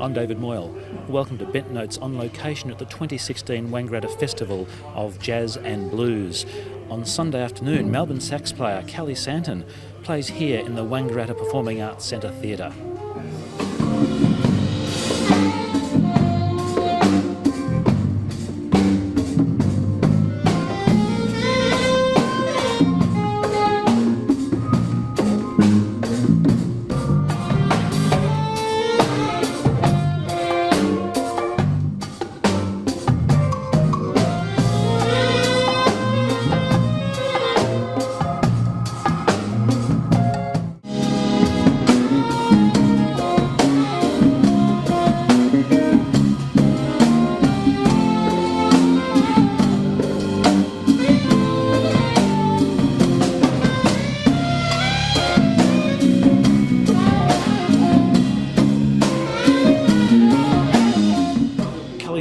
I'm David Moyle. Welcome to Bent Notes on location at the 2016 Wangaratta Festival of Jazz and Blues. On Sunday afternoon, Melbourne sax player Kellie Santin plays here in the Wangaratta Performing Arts Centre Theatre.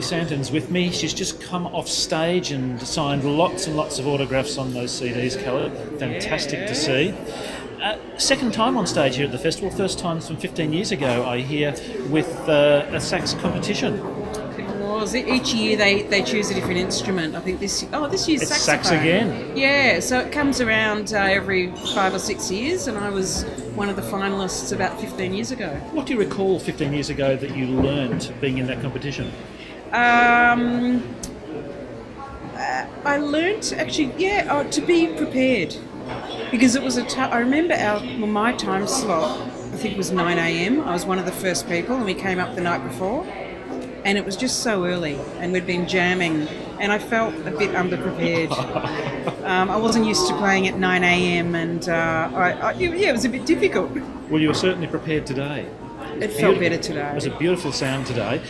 Santin's with me. She's just come off stage and signed lots and lots of autographs on those CDs, Kellie. Fantastic to see. Second time on stage here at the festival, first time from 15 years ago, I hear, with a sax competition. It was. Each year they choose a different instrument. I think this year's it's saxophone. Sax again. Yeah, so it comes around every 5 or 6 years, and I was one of the finalists about 15 years ago. What do you recall 15 years ago that you learned being in that competition? I learnt actually, to be prepared, because it was I remember my time slot, I think it was 9 a.m. I was one of the first people, and we came up the night before, and it was just so early, and we'd been jamming, and I felt a bit underprepared. I wasn't used to playing at 9 a.m. and it was a bit difficult. Well, you were certainly prepared today. It felt better today. It was a beautiful sound today.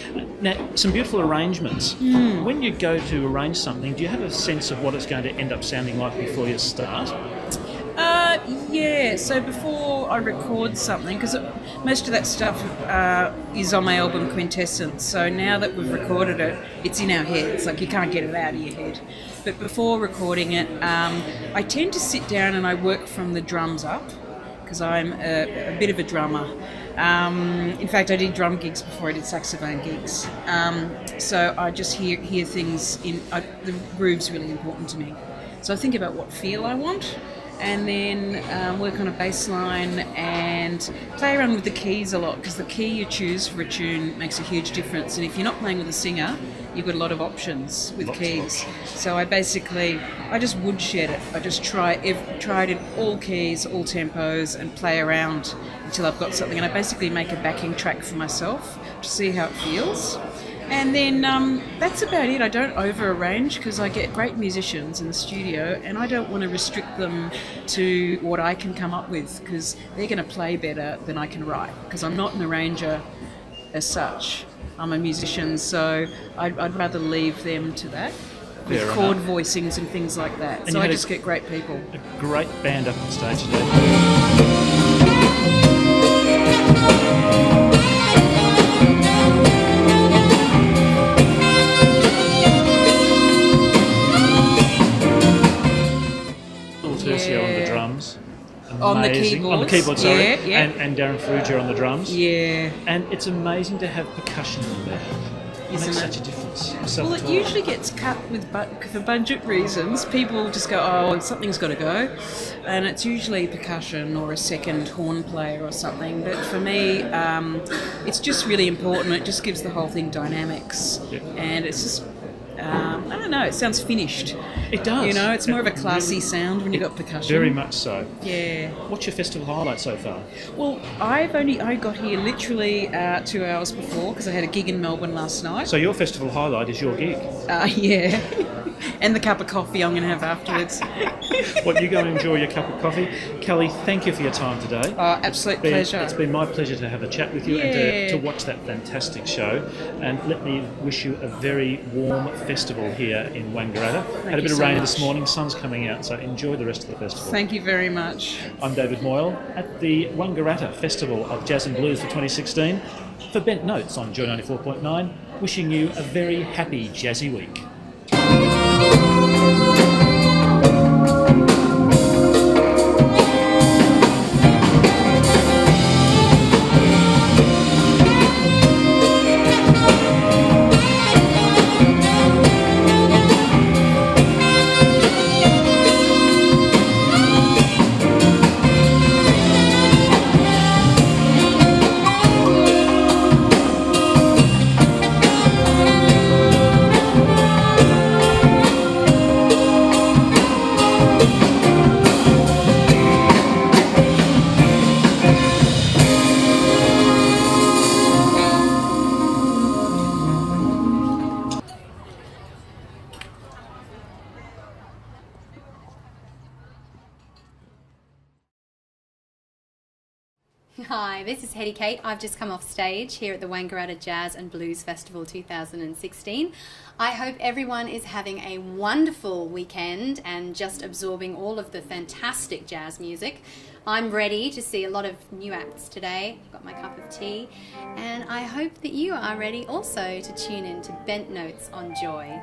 Now, some beautiful arrangements. When you go to arrange something, do you have a sense of what it's going to end up sounding like before you start? So before I record something, because most of that stuff is on my album Quintessence, so now that we've recorded it, it's in our heads, like you can't get it out of your head. But before recording it, I tend to sit down and I work from the drums up, because I'm a bit of a drummer. In fact, I did drum gigs before I did saxophone gigs. So I just hear things the groove's really important to me. So I think about what feel I want, and then work on a bass line and play around with the keys a lot, because the key you choose for a tune makes a huge difference. And if you're not playing with a singer, you've got a lot of options with keys. So I just woodshed it. I just tried it all keys, all tempos, and play around until I've got something. And I basically make a backing track for myself to see how it feels. And then that's about it. I don't over-arrange, because I get great musicians in the studio, and I don't want to restrict them to what I can come up with, because they're going to play better than I can write, because I'm not an arranger as such. I'm a musician, so I'd rather leave them to that, with chord voicings and things like that. And so I just get great people. A great band up on stage today. Phil Turcio on the drums. Amazing. On the keyboard, sorry. Yeah. And Darryn Farrugia on the drums. Yeah. And it's amazing to have percussion in there. It makes such a difference. Well, it usually gets cut for budget reasons. People just go, oh, something's got to go. And it's usually percussion or a second horn player or something. But for me, it's just really important. It just gives the whole thing dynamics. Yeah. And it's just, I don't know, it sounds finished. It does. You know, it's more of a classy sound when you've got percussion. Very much so. Yeah. What's your festival highlight so far? Well, I got here literally 2 hours before, because I had a gig in Melbourne last night. So your festival highlight is your gig? Yeah. And the cup of coffee I'm going to have afterwards. Well, you go and enjoy your cup of coffee. Kellie, thank you for your time today. Absolute pleasure. It's been my pleasure to have a chat with you and to watch that fantastic show. And let me wish you a very warm festival here in Wangarratta. Had a bit of rain this morning, sun's coming out, so enjoy the rest of the festival. Thank you very much. I'm David Moyle at the Wangaratta Festival of Jazz and Blues for 2016. For Bent Notes on Joy 94.9, wishing you a very happy jazzy week. Hi, this is Hetty Kate. I've just come off stage here at the Wangaratta Jazz and Blues Festival 2016. I hope everyone is having a wonderful weekend and just absorbing all of the fantastic jazz music. I'm ready to see a lot of new acts today. I've got my cup of tea, and I hope that you are ready also to tune in to Bent Notes on Joy.